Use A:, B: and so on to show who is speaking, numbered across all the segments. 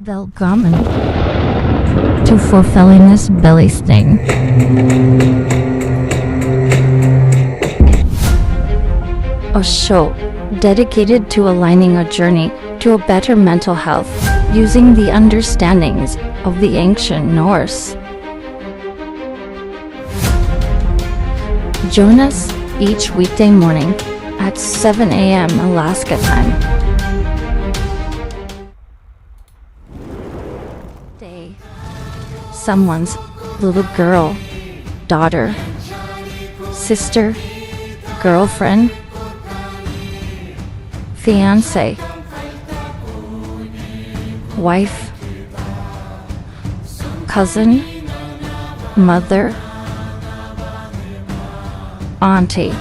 A: Välkommen to Fulfillingness Belly Sting. A show dedicated to aligning a journey to a better mental health using the understandings of the ancient Norse. Join us each weekday morning at 7 a.m. Alaska time. Someone's little girl, daughter, sister, girlfriend, fiance, wife, cousin, mother, auntie,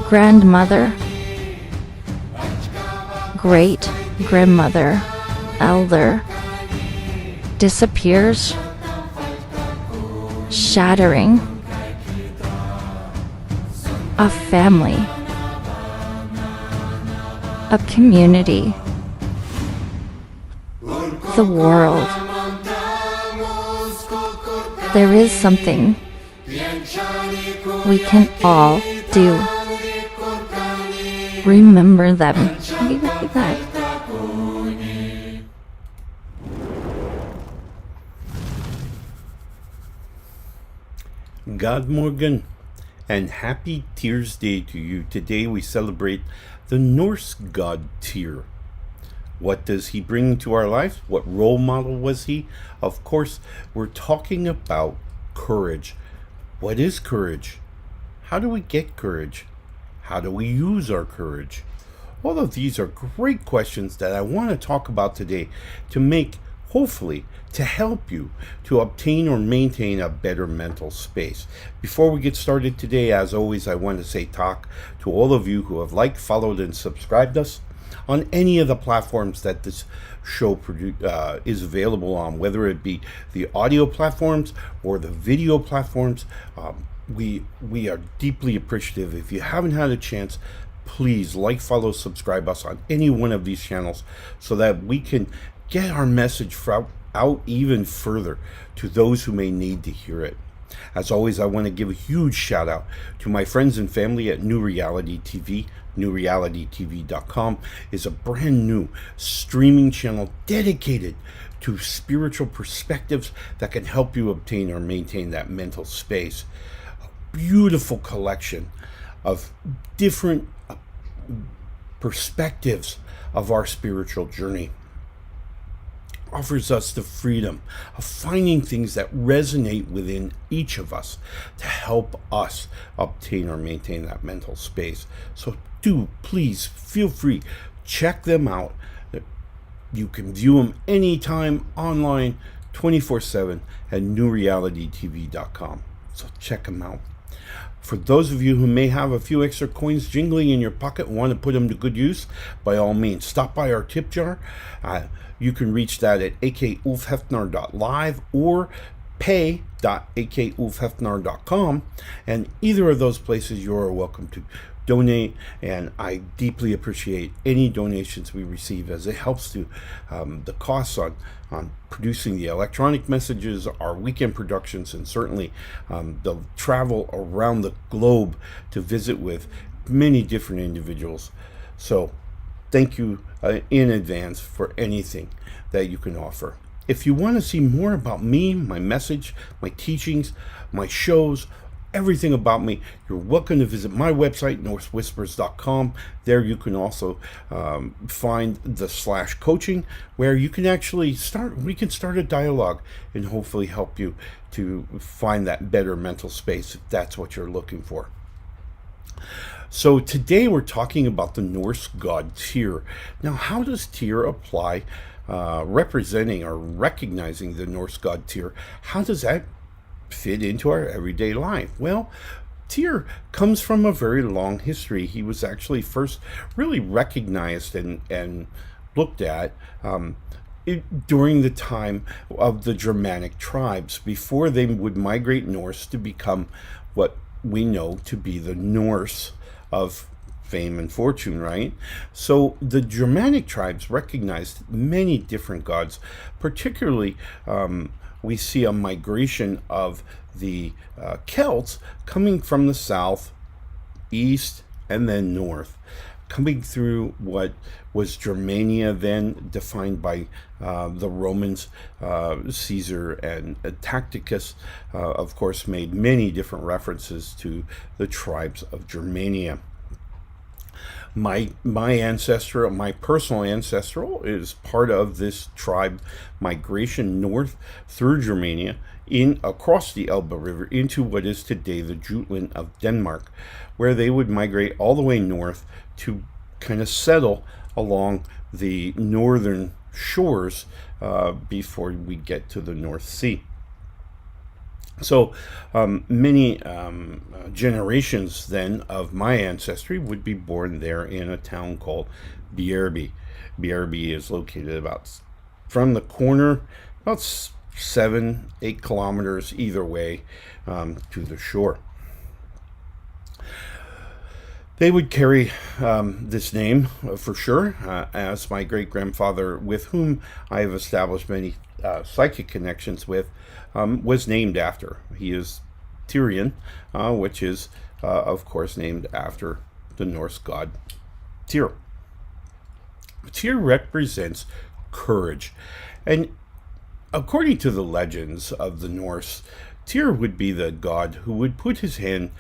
A: grandmother, great grandmother, elder, disappears, shattering, a family, a community, the world. There is something we can all do. Remember them. Like that.
B: God Morgan, and happy Tears Day to you. Today we celebrate the Norse god Tyr. What does he bring to our lives? What role model was he? Of course, we're talking about courage. What is courage? How do we get courage? How do we use our courage? All of these are great questions that I want to talk about today to make, hopefully, to help you to obtain or maintain a better mental space. Before we get started today, as always, I want to say talk to all of you who have liked, followed, and subscribed us on any of the platforms that this show is available on, whether it be the audio platforms or the video platforms. We are deeply appreciative. If you haven't had a chance, please like, follow, subscribe us on any one of these channels so that we can get our message out even further to those who may need to hear it. As always, I want to give a huge shout out to my friends and family at New Reality TV. newrealitytv.com is a brand new streaming channel dedicated to spiritual perspectives that can help you obtain or maintain that mental space. A beautiful collection of different perspectives of our spiritual journey. Offers us the freedom of finding things that resonate within each of us to help us obtain or maintain that mental space. So do please feel free, check them out. You can view them anytime online, 24/7 at newrealitytv.com. So check them out. For those of you who may have a few extra coins jingling in your pocket and want to put them to good use, by all means, stop by our tip jar. You can reach that at akoutlaw.live or pay.akoutlaw.com, and either of those places you are welcome to donate, and I deeply appreciate any donations we receive, as it helps to the costs on producing the electronic messages, our weekend productions, and certainly the travel around the globe to visit with many different individuals. So thank you in advance for anything that you can offer. If you want to see more about me, my message, my teachings, my shows, everything about me, you're welcome to visit my website, norsewhispers.com. There you can also find the /coaching, where you can actually we can start a dialogue and hopefully help you to find that better mental space if that's what you're looking for. So today we're talking about the Norse god Tyr. Now, how does Tyr apply, representing or recognizing the Norse god Tyr? How does that fit into our everyday life? Well, Tyr comes from a very long history. He was actually first really recognized and looked at during the time of the Germanic tribes, before they would migrate north to become what we know to be the Norse of fame and fortune, right? So the Germanic tribes recognized many different gods. Particularly, we see a migration of the Celts coming from the south, east, and then north, coming through what was Germania, then defined by the Romans. Caesar and Tacticus, of course, made many different references to the tribes of Germania. My ancestral, my personal ancestral, is part of this tribe migration north through Germania, in across the Elbe River into what is today the Jutland of Denmark, where they would migrate all the way north to kind of settle along the northern shores before we get to the North Sea. So many generations then of my ancestry would be born there in a town called Bjergby. Bjergby is located about from the corner, about 7-8 kilometers either way to the shore. They would carry this name for sure, as my great-grandfather, with whom I have established many psychic connections with, was named after. He is Tyrion, which is, of course, named after the Norse god Tyr. Tyr represents courage. And according to the legends of the Norse, Tyr would be the god who would put his hand,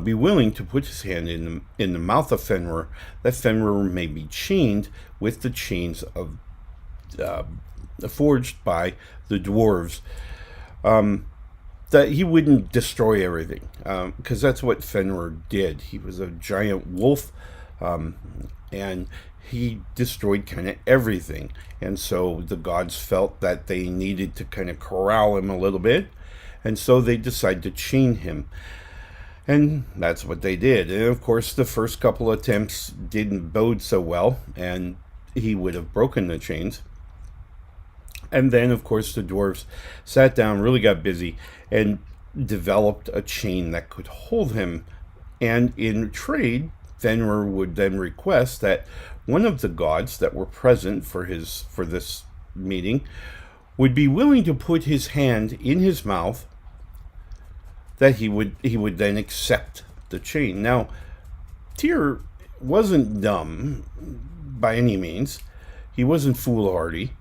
B: be willing to put his hand in the mouth of Fenrir, that Fenrir may be chained with the chains of forged by the dwarves. That he wouldn't destroy everything, because that's what Fenrir did. He was a giant wolf, and he destroyed kind of everything. And so the gods felt that they needed to kind of corral him a little bit, and so they decided to chain him. And that's what they did. And of course, the first couple attempts didn't bode so well, and he would have broken the chains. And then, of course, the dwarves sat down, really got busy, and developed a chain that could hold him. And in trade, Fenrir would then request that one of the gods that were present for this meeting would be willing to put his hand in his mouth, that he would then accept the chain. Now, Tyr wasn't dumb by any means. He wasn't foolhardy.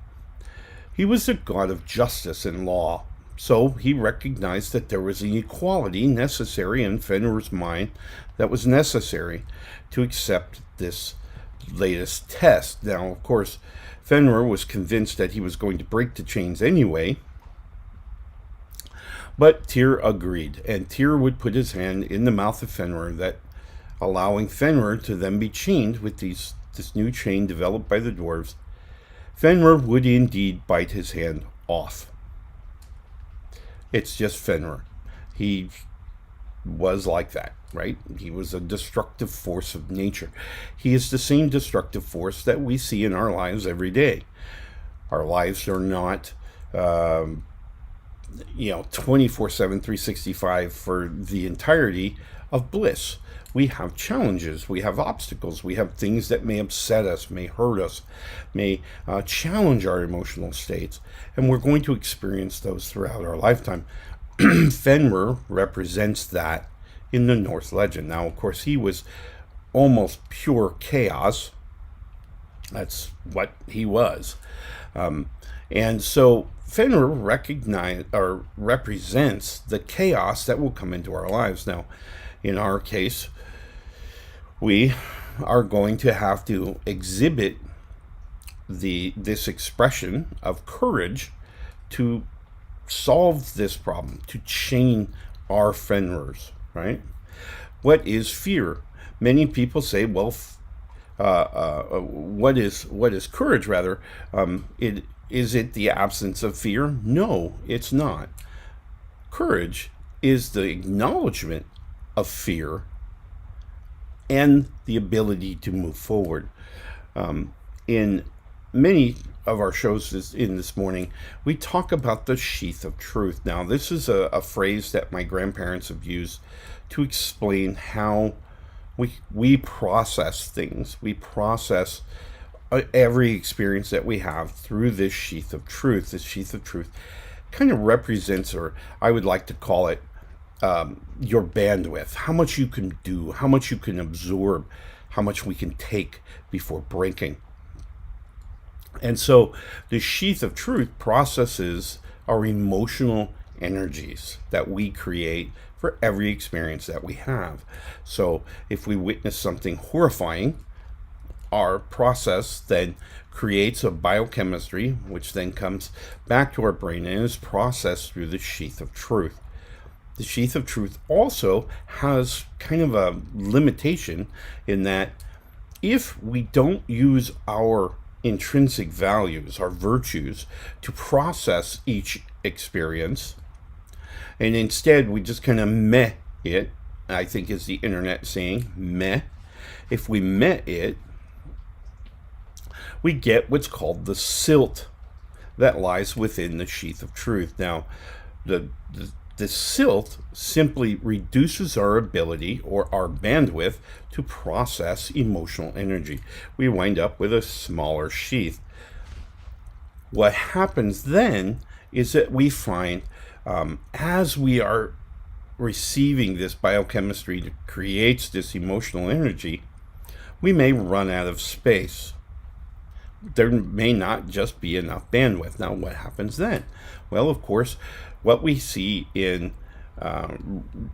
B: He was a god of justice and law. So he recognized that there was an equality necessary in Fenrir's mind that was necessary to accept this latest test. Now, of course, Fenrir was convinced that he was going to break the chains anyway, but Tyr agreed, and Tyr would put his hand in the mouth of Fenrir, that allowing Fenrir to then be chained with this new chain developed by the dwarves. Fenrir would indeed bite his hand off. It's just Fenrir. He was like that, right? He was a destructive force of nature. He is the same destructive force that we see in our lives every day. Our lives are not 24/7, 365 for the entirety of bliss. We have challenges, we have obstacles, we have things that may upset us, may hurt us, may challenge our emotional states, and we're going to experience those throughout our lifetime. Fenrir represents that in the Norse legend. Now, of course, he was almost pure chaos. That's what he was. And so Fenrir represents the chaos that will come into our lives. Now, in our case, we are going to have to exhibit this expression of courage to solve this problem, to chain our Fenrirs, right? What is fear? Many people say, well, what is courage, rather? Is it the absence of fear? No, it's not. Courage is the acknowledgement of fear and the ability to move forward. In many of our shows this morning, we talk about the sheath of truth. Now, this is a phrase that my grandparents have used to explain how we process things. We process every experience that we have through this sheath of truth. This sheath of truth kind of represents, or I would like to call it, your bandwidth, how much you can do, how much you can absorb, how much we can take before breaking. And so the sheath of truth processes our emotional energies that we create for every experience that we have. So if we witness something horrifying, our process then creates a biochemistry, which then comes back to our brain and is processed through the sheath of truth. The sheath of truth also has kind of a limitation in that if we don't use our intrinsic values, our virtues, to process each experience, and instead we just kind of meh it, I think is the internet saying, meh. If we meh it, we get what's called the silt that lies within the sheath of truth. Now, the silt simply reduces our ability or our bandwidth to process emotional energy. We wind up with a smaller sheath. What happens then is that we find as we are receiving this biochemistry that creates this emotional energy, we may run out of space. There may not just be enough bandwidth. Now, what happens then? Well, of course, what we see in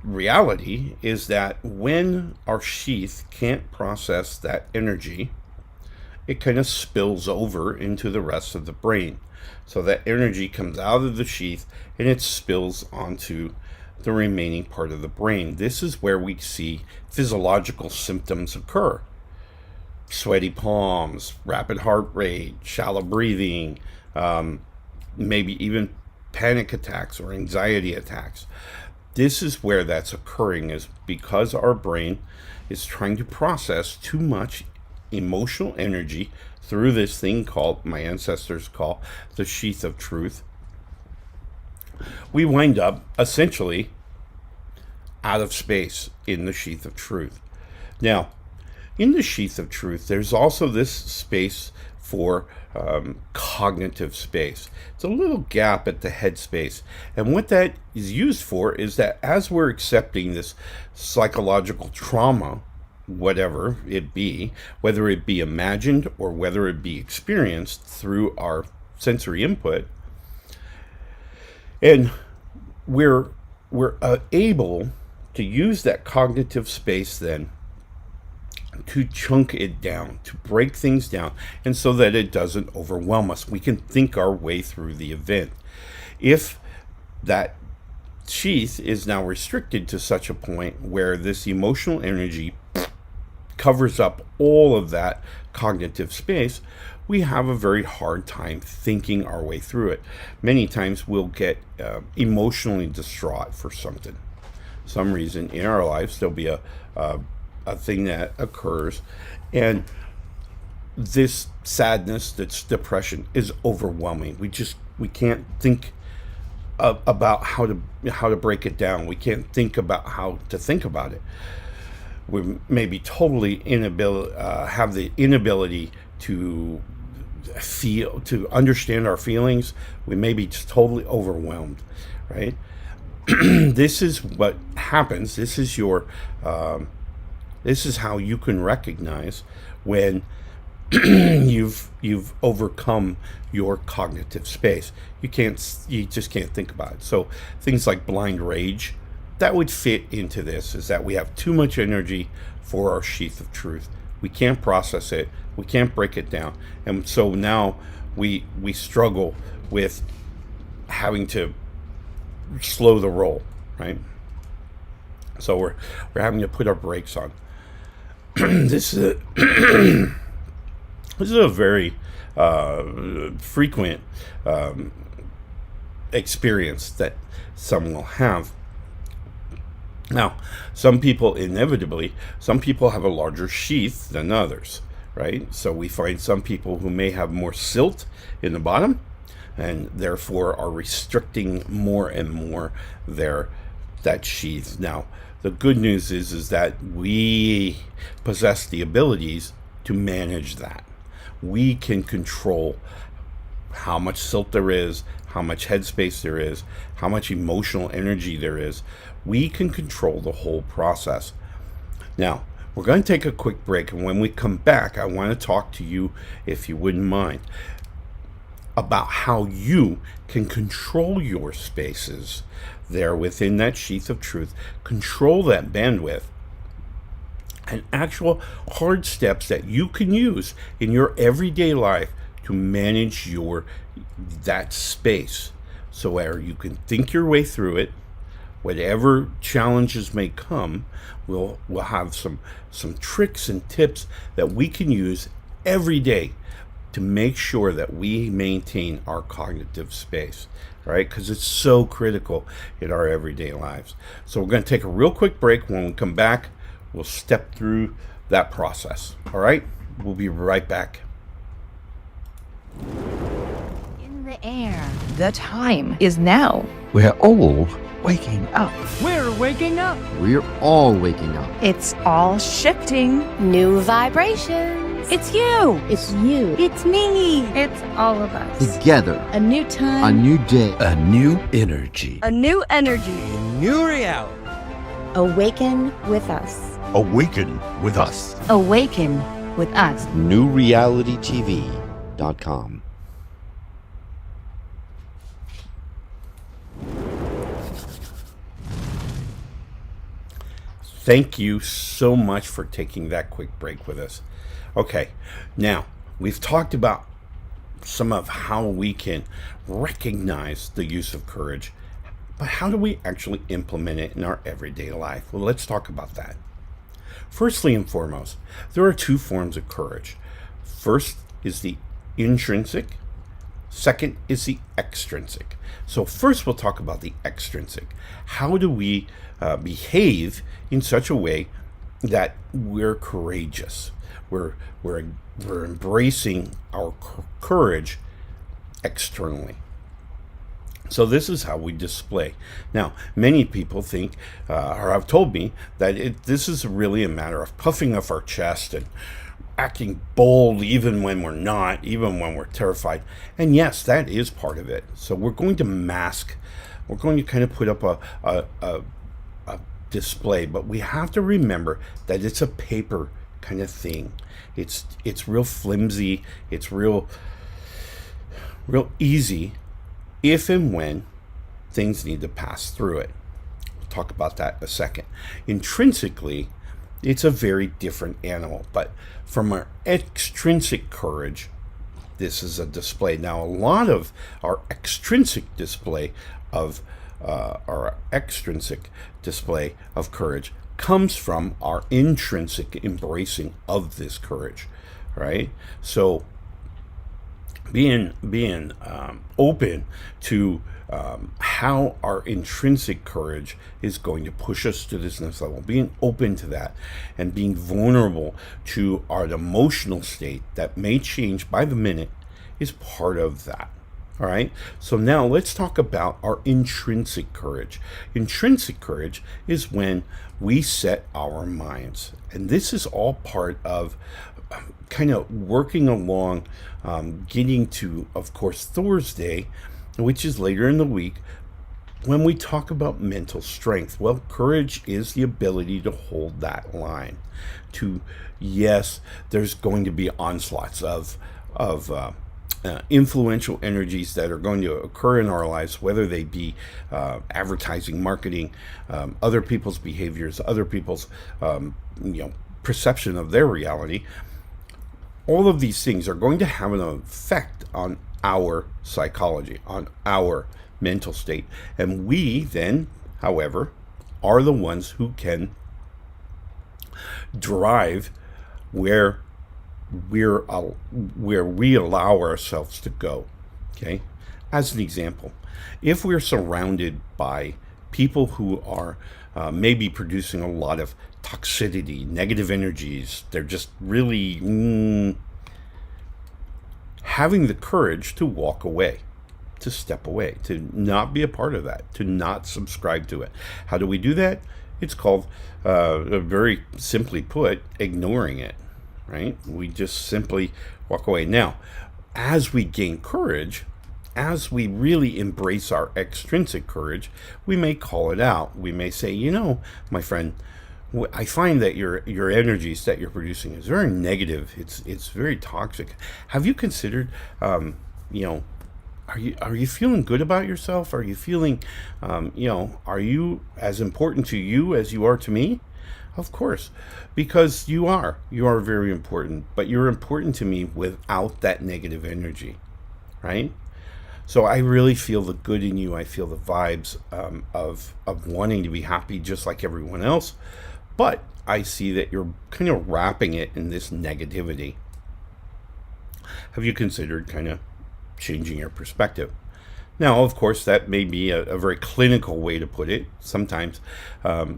B: reality is that when our sheath can't process that energy, it kind of spills over into the rest of the brain. So that energy comes out of the sheath and it spills onto the remaining part of the brain. This is where we see physiological symptoms occur. Sweaty palms, rapid heart rate, shallow breathing, maybe even panic attacks or anxiety attacks. This is where that's occurring, is because our brain is trying to process too much emotional energy through this thing called, my ancestors call, the sheath of truth. We wind up essentially out of space in the sheath of truth. Now, in the sheath of truth, there's also this space for cognitive space. It's a little gap at the head space. And what that is used for is that as we're accepting this psychological trauma, whatever it be, whether it be imagined or whether it be experienced through our sensory input, and we're able to use that cognitive space then to chunk it down, to break things down, and so that it doesn't overwhelm us. We can think our way through the event. If that sheath is now restricted to such a point where this emotional energy covers up all of that cognitive space, we have a very hard time thinking our way through it. Many times we'll get emotionally distraught for something. Some reason in our lives there'll be a thing that occurs, and this sadness, this depression is overwhelming. We can't think about how to break it down. We can't think about how to think about it. We maybe totally have the inability to feel, to understand our feelings. We may be just totally overwhelmed, right? This is what happens. This is how you can recognize when you've overcome your cognitive space. You just can't think about it. So things like blind rage, that would fit into this, is that we have too much energy for our sheath of truth. We can't process it. We can't break it down. And so now we struggle with having to slow the roll, right? So we're having to put our brakes on. This is a very frequent experience that some will have. Now, some people have a larger sheath than others, right? So we find some people who may have more silt in the bottom and therefore are restricting more and more that sheath. Now, The good news is that we possess the abilities to manage that. We can control how much silt there is, how much headspace there is, how much emotional energy there is. We can control the whole process. Now, we're going to take a quick break, and when we come back, I want to talk to you, if you wouldn't mind, about how you can control your spaces there within that sheath of truth, control that bandwidth, and actual hard steps that you can use in your everyday life to manage that space, so where you can think your way through it. Whatever challenges may come, we'll have some tricks and tips that we can use every day to make sure that we maintain our cognitive space, right? Because it's so critical in our everyday lives. So we're going to take a real quick break. When we come back, we'll step through that process. All right? We'll be right back.
C: In the air. The time is now.
D: We're all waking up.
E: We're waking up.
F: We're all waking up.
C: It's all shifting.
G: New vibrations.
C: It's you.
G: It's you.
C: It's me.
G: It's all of us.
F: Together.
G: A new time.
F: A new day.
D: A new energy.
C: A new energy.
E: New reality.
G: Awaken with us.
D: Awaken with us.
C: Awaken with us.
F: newrealitytv.com.
B: Thank you so much for taking that quick break with us. Okay, now we've talked about some of how we can recognize the use of courage, but how do we actually implement it in our everyday life? Well, let's talk about that. Firstly and foremost, there are two forms of courage. First is the intrinsic. Second is the extrinsic. So first we'll talk about the extrinsic. How do we behave in such a way that we're courageous? We're embracing our courage externally. So this is how we display. Now, many people think, or have told me, that this is really a matter of puffing up our chest and acting bold even when we're not, even when we're terrified. And yes, that is part of it. So we're going to mask, we're going to kind of put up a display, but we have to remember that it's a paper kind of thing. It's real flimsy, it's real easy if and when things need to pass through it. We'll talk about that in a second. Intrinsically, it's a very different animal, but from our extrinsic courage, this is a display. Now, a lot of our extrinsic display of courage comes from our intrinsic embracing of this courage, right? So being open to how our intrinsic courage is going to push us to this next level, being open to that and being vulnerable to our emotional state that may change by the minute is part of that. All right, so now let's talk about our intrinsic courage. Intrinsic courage is when we set our minds, and this is all part of kind of working along, getting to, of course, Thursday, which is later in the week, when we talk about mental strength. Well, courage is the ability to hold that line. Yes, there's going to be onslaughts of influential energies that are going to occur in our lives, whether they be advertising, marketing, other people's behaviors, other people's perception of their reality. All of these things are going to have an effect on our psychology, on our mental state, and we then, however, are the ones who can drive where we allow ourselves to go. Okay, as an example, if we're surrounded by people who are maybe producing a lot of toxicity, negative energies, they're just really having the courage to walk away, to step away, to not be a part of that, to not subscribe to it. How do we do that? It's called, very simply put, ignoring it, right? We just simply walk away. Now, as we gain courage, as we really embrace our extrinsic courage, we may call it out. We may say, my friend, I find that your energies that you're producing is very negative. It's very toxic. Have you considered, are you feeling good about yourself? Are you feeling, are you as important to you as you are to me? Of course, because you are very important, but you're important to me without that negative energy, right? So I really feel the good in you. I feel the vibes of wanting to be happy just like everyone else, but I see that you're kind of wrapping it in this negativity. Have you considered kind of changing your perspective? Now, of course, that may be a very clinical way to put it. Sometimes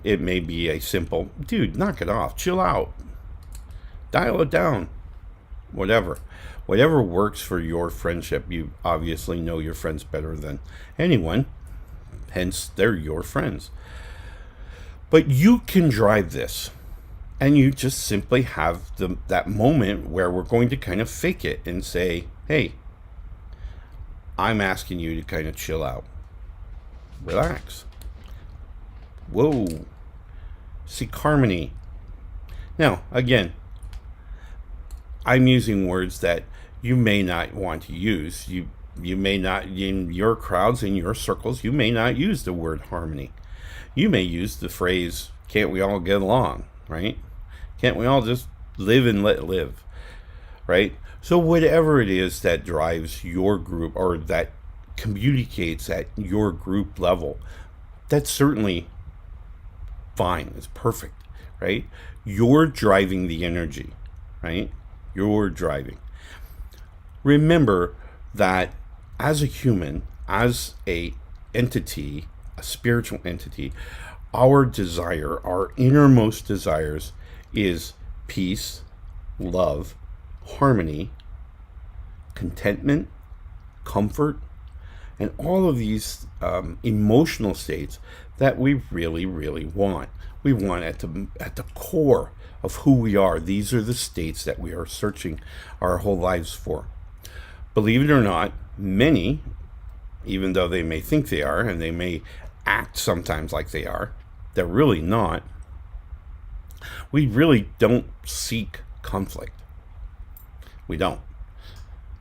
B: it may be a simple, dude, knock it off, chill out, dial it down, whatever works for your friendship. You obviously know your friends better than anyone, hence they're your friends. But you can drive this, and you just simply have that moment where we're going to kind of fake it and say, hey, I'm asking you to kind of chill out. Relax. Whoa. Seek harmony. Now, again, I'm using words that you may not want to use. You may not, in your crowds, in your circles, you may not use the word harmony. You may use the phrase, can't we all get along, right? Can't we all just live and let live, right? So whatever it is that drives your group or that communicates at your group level, that's certainly fine. It's perfect, right? You're driving the energy, right? You're driving. Remember that as a human, as a entity, a spiritual entity, our desire, our innermost desires is peace, love, harmony, contentment, comfort, and all of these emotional states that we really, really want. We want at the core of who we are. These are the states that we are searching our whole lives for. Believe it or not, many, even though they may think they are, and they may act sometimes like they are, they're really not. We really don't seek conflict. We don't.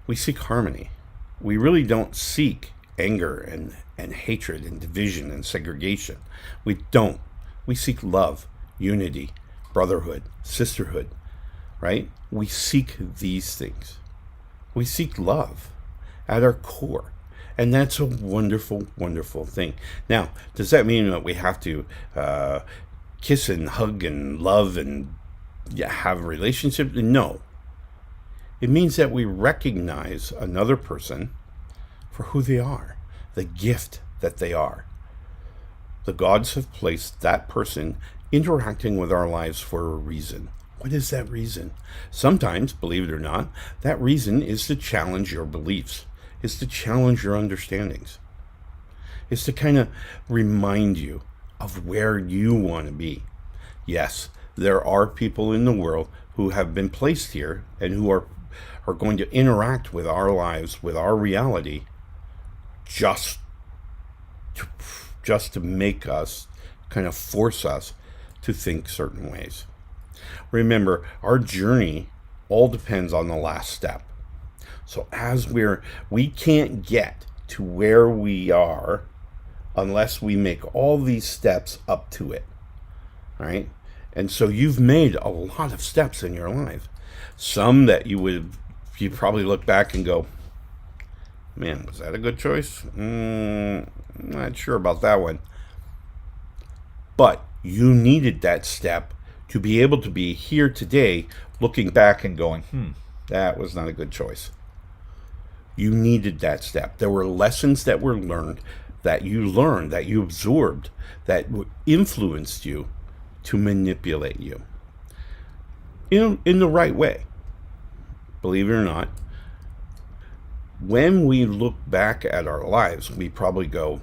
B: We seek harmony. We really don't seek anger and hatred and division and segregation. We don't. We seek love, unity, brotherhood, sisterhood, right? We seek these things. We seek love at our core. And that's a wonderful, wonderful thing. Now, does that mean that we have to kiss and hug and love and have a relationship? No. It means that we recognize another person for who they are, the gift that they are. The gods have placed that person interacting with our lives for a reason. What is that reason? Sometimes, believe it or not, that reason is to challenge your beliefs, is to challenge your understandings, is to kind of remind you of where you want to be. Yes, there are people in the world who have been placed here and who are going to interact with our lives, with our reality, just to make us, kind of force us to think certain ways. Remember, our journey all depends on the last step. So as we can't get to where we are unless we make all these steps up to it, right? And so you've made a lot of steps in your life. Some that you probably look back and go, man, was that a good choice? Not sure about that one. But you needed that step to be able to be here today looking back and going, that was not a good choice. You needed that step. There were lessons that were learned, that you absorbed, that influenced you to manipulate you in the right way. Believe it or not, when we look back at our lives, we probably go,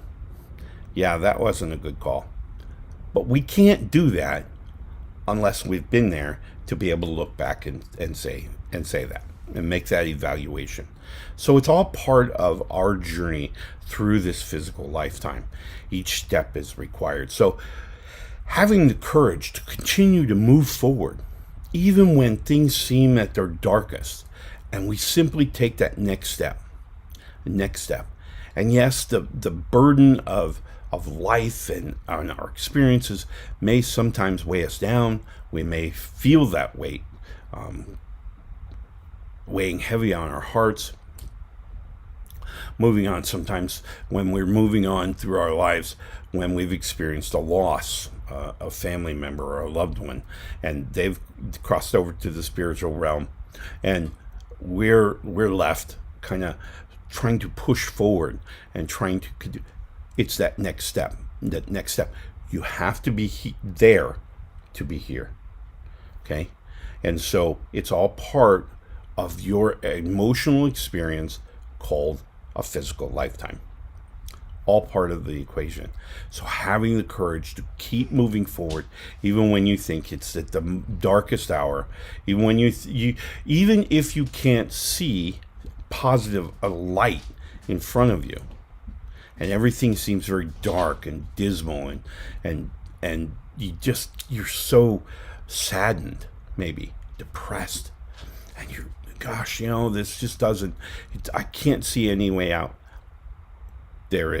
B: yeah, that wasn't a good call. But we can't do that unless we've been there to be able to look back and say that and make that evaluation. So it's all part of our journey through this physical lifetime. Each step is required. So having the courage to continue to move forward, even when things seem at their darkest, and we simply take that next step. And yes, the burden of life and our experiences may sometimes weigh us down. We may feel that weight weighing heavy on our hearts. Moving on, sometimes when we're moving on through our lives, when we've experienced a loss, a family member or a loved one, and they've crossed over to the spiritual realm, and we're left kind of trying to push forward and trying to. It's that next step. You have to be there to be here. Okay, and so it's all part of your emotional experience called a physical lifetime. All part of the equation. So having the courage to keep moving forward, even when you think it's at the darkest hour, even when even if you can't see positive a light in front of you, and everything seems very dark and dismal, and you're so saddened, maybe depressed, and this just doesn't. I can't see any way out. There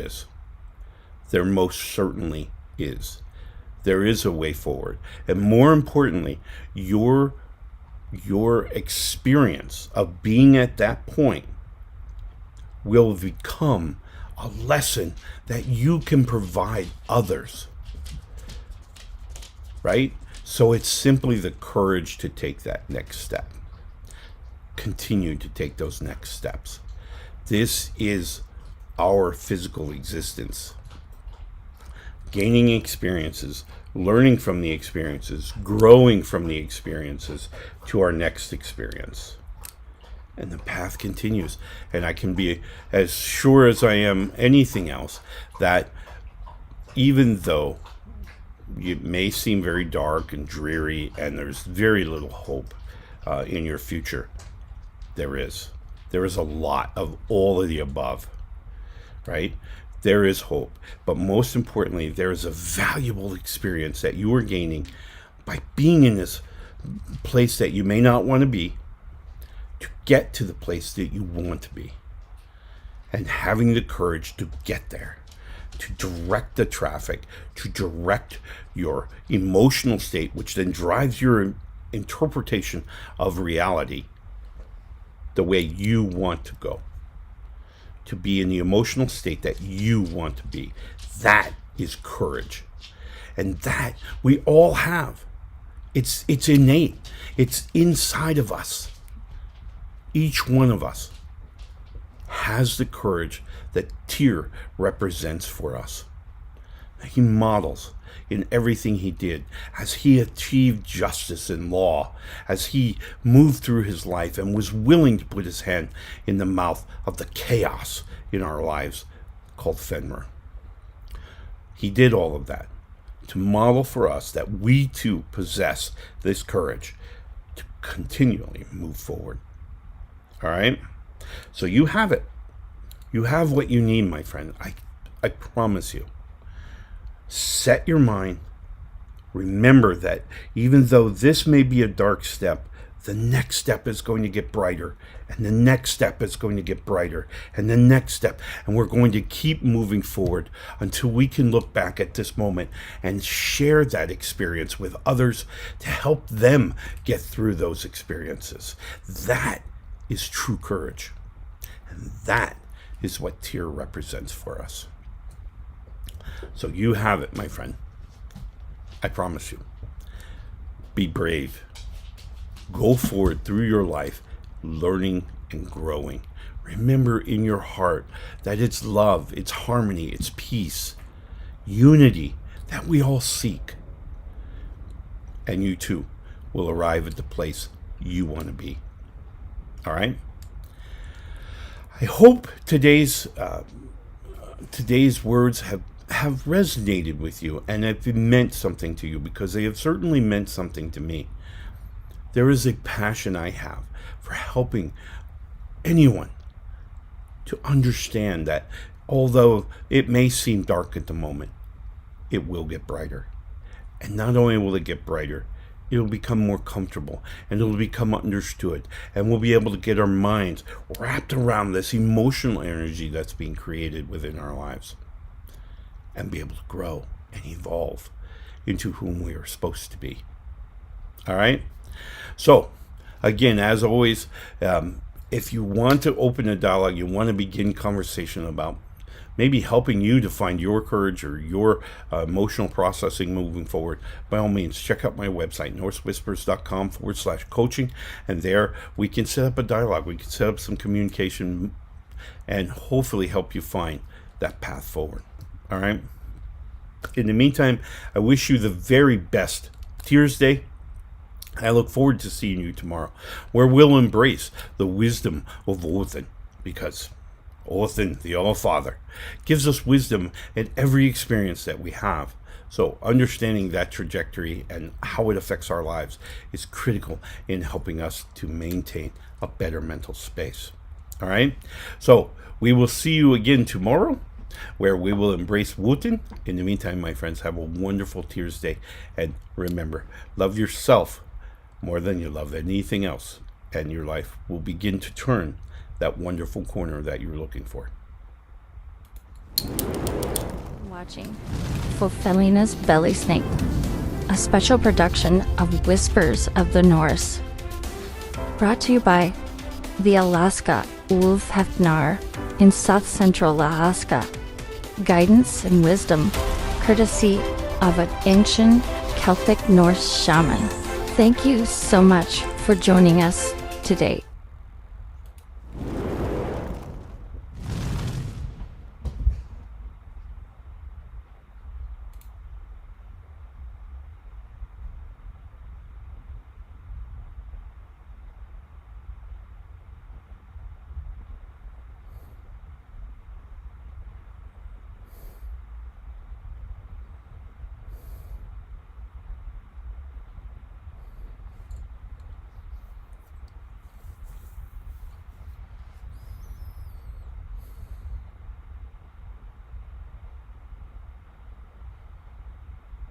B: most certainly is. There is a way forward. And more importantly, your experience of being at that point will become a lesson that you can provide others. Right? So it's simply the courage to take that next step. Continue to take those next steps. This is our physical existence. Gaining experiences, learning from the experiences, growing from the experiences to our next experience. And the path continues. And I can be as sure as I am anything else that even though it may seem very dark and dreary and there's very little hope in your future, there is a lot of all of the above. Right? There is hope. But most importantly, there is a valuable experience that you are gaining by being in this place that you may not want to be, to get to the place that you want to be. And having the courage to get there, to direct the traffic, to direct your emotional state, which then drives your interpretation of reality the way you want to go. To be in the emotional state that you want to be. That is courage. And that we all have. It's innate. It's inside of us. Each one of us has the courage that Tyr represents for us. He models in everything he did, as he achieved justice and law, as he moved through his life and was willing to put his hand in the mouth of the chaos in our lives called Fenrir. He did all of that to model for us that we too possess this courage to continually move forward. All right? So you have it. You have what you need, my friend. I promise you. Set your mind. Remember that even though this may be a dark step, the next step is going to get brighter, and the next step is going to get brighter, and the next step, and we're going to keep moving forward until we can look back at this moment and share that experience with others to help them get through those experiences. That is true courage, and that is what Tyr represents for us. So you have it, my friend. I promise you. Be brave. Go forward through your life, learning and growing. Remember in your heart that it's love, it's harmony, it's peace, unity that we all seek. And you too will arrive at the place you want to be. All right? I hope today's words have resonated with you and have meant something to you, because they have certainly meant something to me. There is a passion I have for helping anyone to understand that although it may seem dark at the moment, it will get brighter. And not only will it get brighter, it'll become more comfortable and it'll become understood, and we'll be able to get our minds wrapped around this emotional energy that's being created within our lives and be able to grow and evolve into whom we are supposed to be. All right? So, again, as always, if you want to open a dialogue, you want to begin conversation about maybe helping you to find your courage or your emotional processing moving forward, by all means, check out my website, norsewhispers.com/coaching. And there we can set up a dialogue. We can set up some communication and hopefully help you find that path forward. All right? In the meantime, I wish you the very best Tears Day. I look forward to seeing you tomorrow, where we'll embrace the wisdom of Odin, because Odin, the All-Father, gives us wisdom in every experience that we have. So understanding that trajectory and how it affects our lives is critical in helping us to maintain a better mental space. All right? So we will see you again tomorrow, where we will embrace Wotan. In the meantime, my friends, have a wonderful Tears Day. And remember, love yourself more than you love anything else, and your life will begin to turn that wonderful corner that you're looking for.
A: Watching Fulfillina's Belly Snake, a special production of Whispers of the Norse. Brought to you by the Alaska Wolf Hefnar in South Central Alaska. Guidance and wisdom, courtesy of an ancient Celtic Norse shaman. Thank you so much for joining us today.